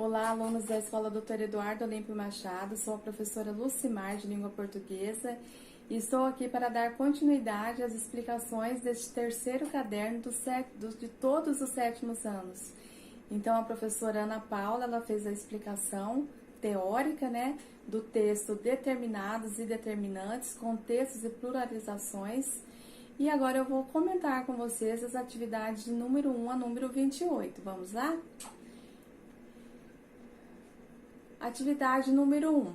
Olá, alunos da Escola Dr. Eduardo Olímpio Machado, sou a professora Lucimar de Língua Portuguesa e estou aqui para dar continuidade às explicações deste terceiro caderno de todos os sétimos anos. Então, a professora Ana Paula, ela fez a explicação teórica, do texto Determinados e Determinantes, Contextos e Pluralizações. E agora eu vou comentar com vocês as atividades de número 1 a número 28. Vamos lá? Atividade número 1.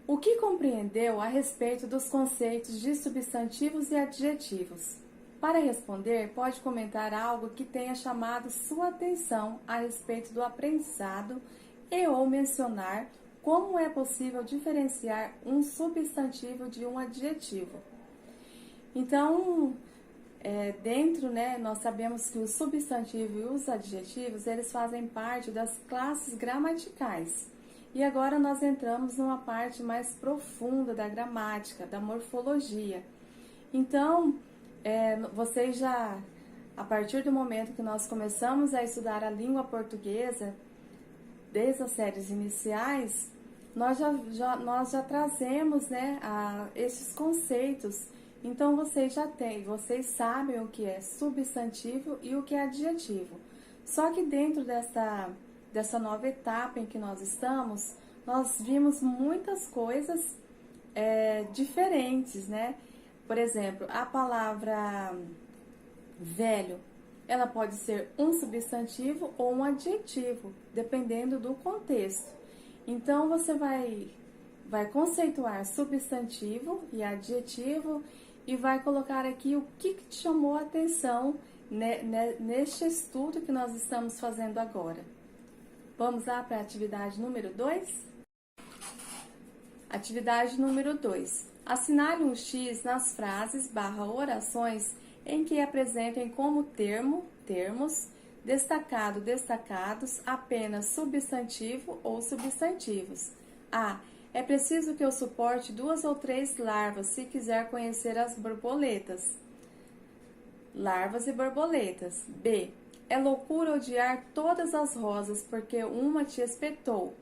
O que compreendeu a respeito dos conceitos de substantivos e adjetivos? Para responder, pode comentar algo que tenha chamado sua atenção a respeito do aprendizado e ou mencionar como é possível diferenciar um substantivo de um adjetivo. Então, nós sabemos que o substantivo e os adjetivos, eles fazem parte das classes gramaticais. E agora nós entramos numa parte mais profunda da gramática, da morfologia. Então, vocês já, a partir do momento que nós começamos a estudar a língua portuguesa, desde as séries iniciais, nós já trazemos esses conceitos. Então, vocês sabem o que é substantivo e o que é adjetivo. Só que dentro dessa nova etapa em que nós estamos, nós vimos muitas coisas diferentes, Por exemplo, a palavra velho, ela pode ser um substantivo ou um adjetivo, dependendo do contexto. Então, você vai conceituar substantivo e adjetivo e vai colocar aqui o que te chamou a atenção neste estudo que nós estamos fazendo agora. Vamos lá para a atividade número 2? Atividade número 2. Assinale um X nas frases / orações em que apresentem como termos, destacado, destacados, apenas substantivo ou substantivos. A. É preciso que eu suporte 2 ou 3 larvas se quiser conhecer as borboletas. Larvas e borboletas. B. É loucura odiar todas as rosas porque uma te espetou.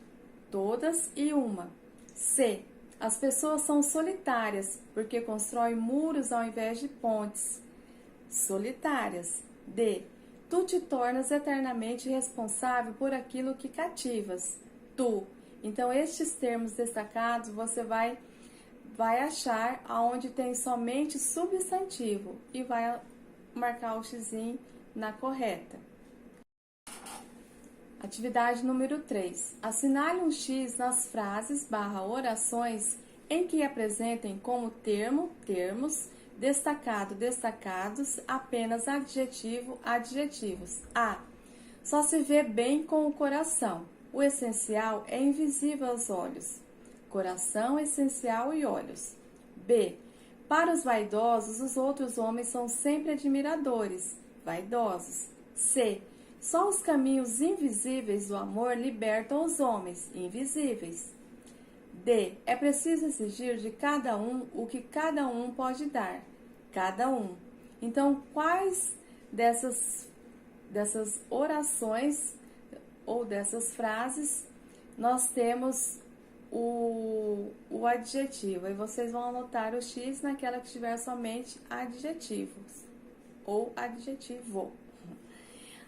Todas e uma. C. As pessoas são solitárias porque constroem muros ao invés de pontes. Solitárias. D. Tu te tornas eternamente responsável por aquilo que cativas. Tu. Então, estes termos destacados, você vai achar aonde tem somente substantivo e vai marcar o xizinho na correta. Atividade número 3. Assinale um X nas frases / orações em que apresentem como termos, destacado, destacados, apenas adjetivo, adjetivos. A. Só se vê bem com o coração. O essencial é invisível aos olhos. Coração, essencial e olhos. B. Para os vaidosos, os outros homens são sempre admiradores. Vaidosos. C. Só os caminhos invisíveis do amor libertam os homens invisíveis. D. É preciso exigir de cada um o que cada um pode dar. Cada um. Então, quais dessas orações ou dessas frases nós temos o adjetivo? E vocês vão anotar o X naquela que tiver somente adjetivos ou adjetivo.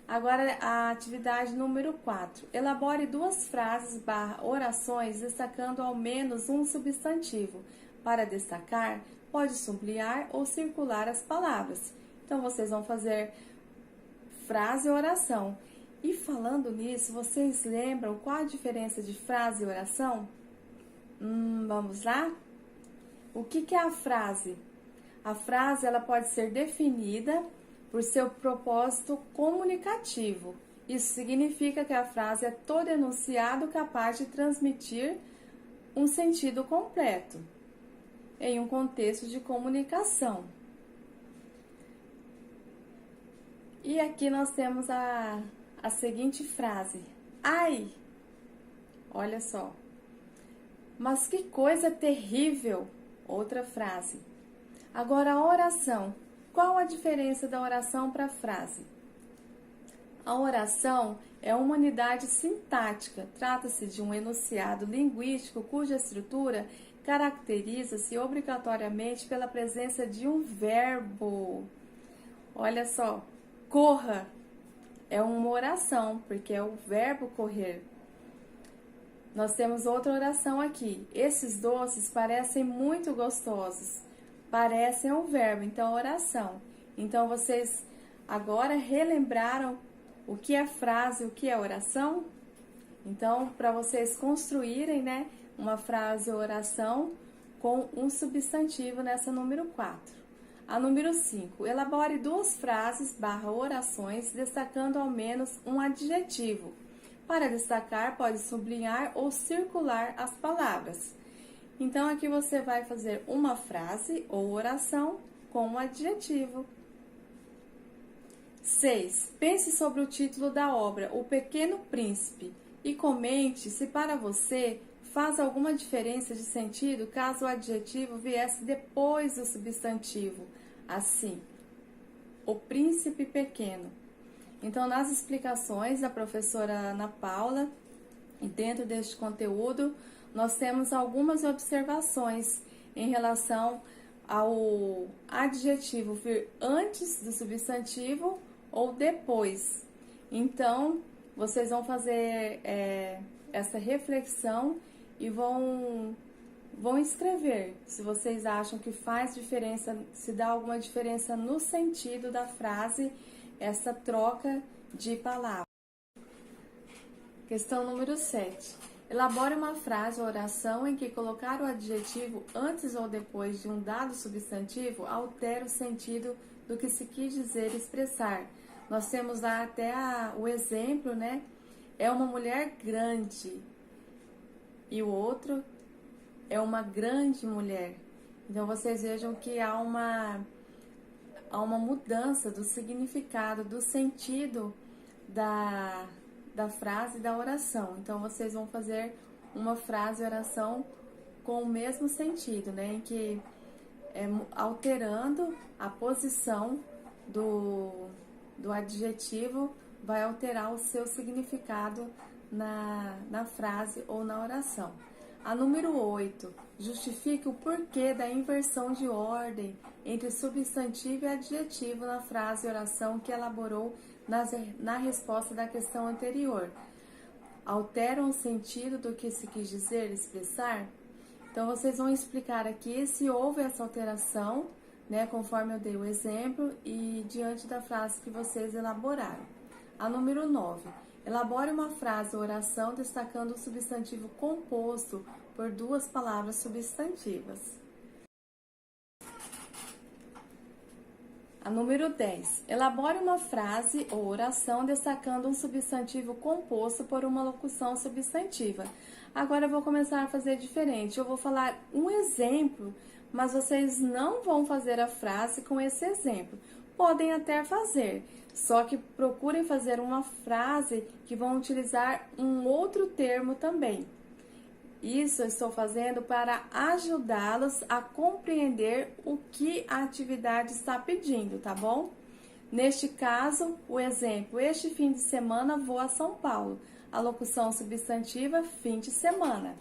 Agora, a atividade número 4. Elabore 2 frases / orações destacando ao menos um substantivo. Para destacar, pode sublinhar ou circular as palavras. Então, vocês vão fazer frase e oração. E falando nisso, vocês lembram qual a diferença de frase e oração? Vamos lá? O que é a frase? A frase, ela pode ser definida por seu propósito comunicativo. Isso significa que a frase é todo enunciado capaz de transmitir um sentido completo em um contexto de comunicação. E aqui nós temos a seguinte frase. Ai! Olha só. Mas que coisa terrível! Outra frase. Agora a oração. Qual a diferença da oração para a frase? A oração é uma unidade sintática. Trata-se de um enunciado linguístico cuja estrutura caracteriza-se obrigatoriamente pela presença de um verbo. Olha só, corra é uma oração, porque é o verbo correr. Nós temos outra oração aqui. Esses doces parecem muito gostosos. Parecem um verbo, então oração. Então vocês agora relembraram o que é frase, o que é oração? Então, para vocês construírem, né, uma frase ou oração com um substantivo nessa número 4. A número 5. Elabore 2 frases / orações, destacando ao menos um adjetivo. Para destacar, pode sublinhar ou circular as palavras. Então, aqui você vai fazer uma frase ou oração com um adjetivo. 6. Pense sobre o título da obra, O Pequeno Príncipe, e comente se para você faz alguma diferença de sentido caso o adjetivo viesse depois do substantivo. Assim, o príncipe pequeno. Então, nas explicações da professora Ana Paula, e dentro deste conteúdo, nós temos algumas observações em relação ao adjetivo vir antes do substantivo ou depois. Então, vocês vão fazer essa reflexão e vão escrever se vocês acham que faz diferença, se dá alguma diferença no sentido da frase, essa troca de palavras. Questão número 7. Elabore uma frase ou oração em que colocar o adjetivo antes ou depois de um dado substantivo altera o sentido do que se quis dizer e expressar. Nós temos lá até o exemplo, né? É uma mulher grande. E o outro é uma grande mulher. Então, vocês vejam que há uma mudança do significado, do sentido da frase e da oração. Então, vocês vão fazer uma frase e oração com o mesmo sentido, né? Em que alterando a posição do adjetivo vai alterar o seu significado na frase ou na oração. A número 8. Justifique o porquê da inversão de ordem entre substantivo e adjetivo na frase e oração que elaborou na resposta da questão anterior. Alteram o sentido do que se quis dizer, expressar? Então, vocês vão explicar aqui se houve essa alteração, né, conforme eu dei o exemplo e diante da frase que vocês elaboraram. A número 9. Elabore uma frase ou oração destacando o substantivo composto por 2 palavras substantivas. A número 10. Elabore uma frase ou oração destacando um substantivo composto por uma locução substantiva. Agora eu vou começar a fazer diferente. Eu vou falar um exemplo, mas vocês não vão fazer a frase com esse exemplo. Podem até fazer, só que procurem fazer uma frase que vão utilizar um outro termo também. Isso eu estou fazendo para ajudá-los a compreender o que a atividade está pedindo, tá bom? Neste caso, o exemplo, este fim de semana vou a São Paulo. A locução substantiva, fim de semana.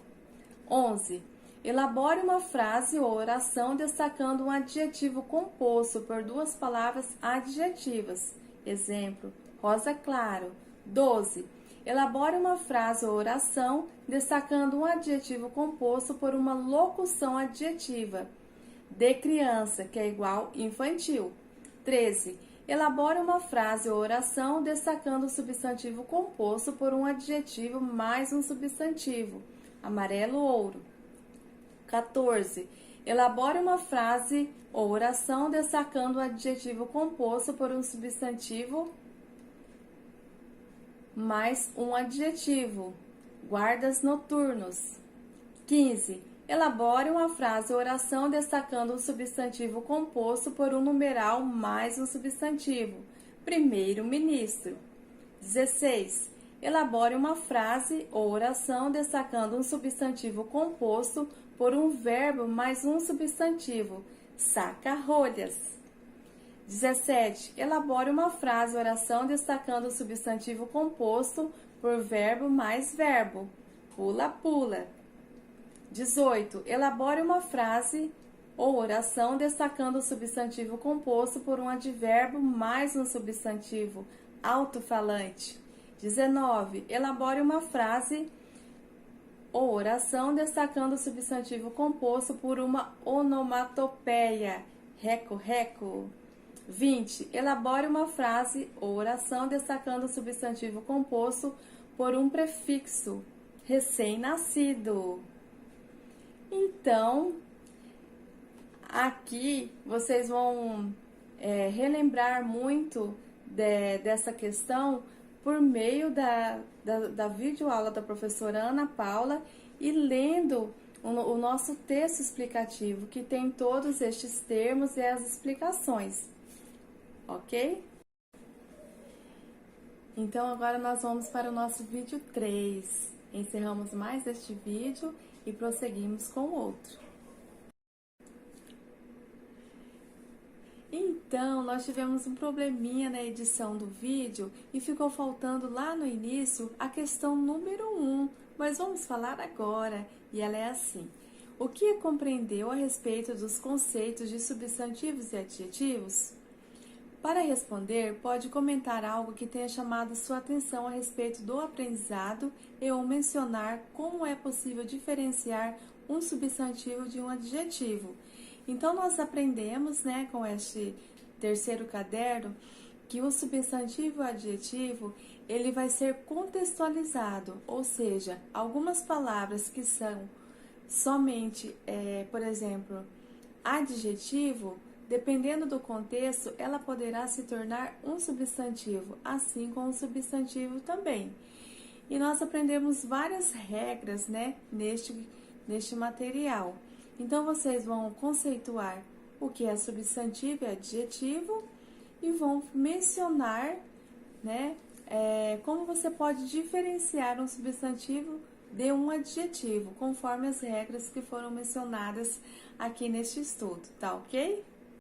11. Elabore uma frase ou oração destacando um adjetivo composto por 2 palavras adjetivas. Exemplo, rosa claro. 12. Elabore uma frase ou oração destacando um adjetivo composto por uma locução adjetiva. De criança, que é igual infantil. 13. Elabore uma frase ou oração destacando o substantivo composto por um adjetivo mais um substantivo. Amarelo, ouro. 14. Elabore uma frase ou oração destacando o adjetivo composto por um substantivo mais um adjetivo. Guardas noturnos. 15. Elabore uma frase ou oração destacando um substantivo composto por um numeral mais um substantivo. Primeiro-ministro. 16. Elabore uma frase ou oração destacando um substantivo composto por um verbo mais um substantivo. Saca rolhas. 17. Elabore uma frase, oração, destacando o substantivo composto por verbo mais verbo. Pula, pula. 18. Elabore uma frase ou oração, destacando o substantivo composto por um advérbio mais um substantivo alto-falante. 19. Elabore uma frase ou oração, destacando o substantivo composto por uma onomatopeia. Reco, reco. 20. Elabore uma frase ou oração, destacando o substantivo composto por um prefixo. Recém-nascido. Então, aqui vocês vão relembrar muito dessa questão por meio da videoaula da professora Ana Paula e lendo o nosso texto explicativo, que tem todos estes termos e as explicações, ok? Então, agora nós vamos para o nosso vídeo 3. Encerramos mais este vídeo e prosseguimos com outro. Então, nós tivemos um probleminha na edição do vídeo e ficou faltando lá no início a questão número 1, mas vamos falar agora, e ela é assim. O que compreendeu a respeito dos conceitos de substantivos e adjetivos? Para responder, pode comentar algo que tenha chamado sua atenção a respeito do aprendizado e ou mencionar como é possível diferenciar um substantivo de um adjetivo. Então, nós aprendemos, com este terceiro caderno, que o substantivo e o adjetivo, ele vai ser contextualizado, ou seja, algumas palavras que são somente, por exemplo, adjetivo, dependendo do contexto, ela poderá se tornar um substantivo, assim como o substantivo também. E nós aprendemos várias regras, neste material. Então, vocês vão conceituar o que é substantivo e adjetivo e vão mencionar, como você pode diferenciar um substantivo de um adjetivo, conforme as regras que foram mencionadas aqui neste estudo, tá ok?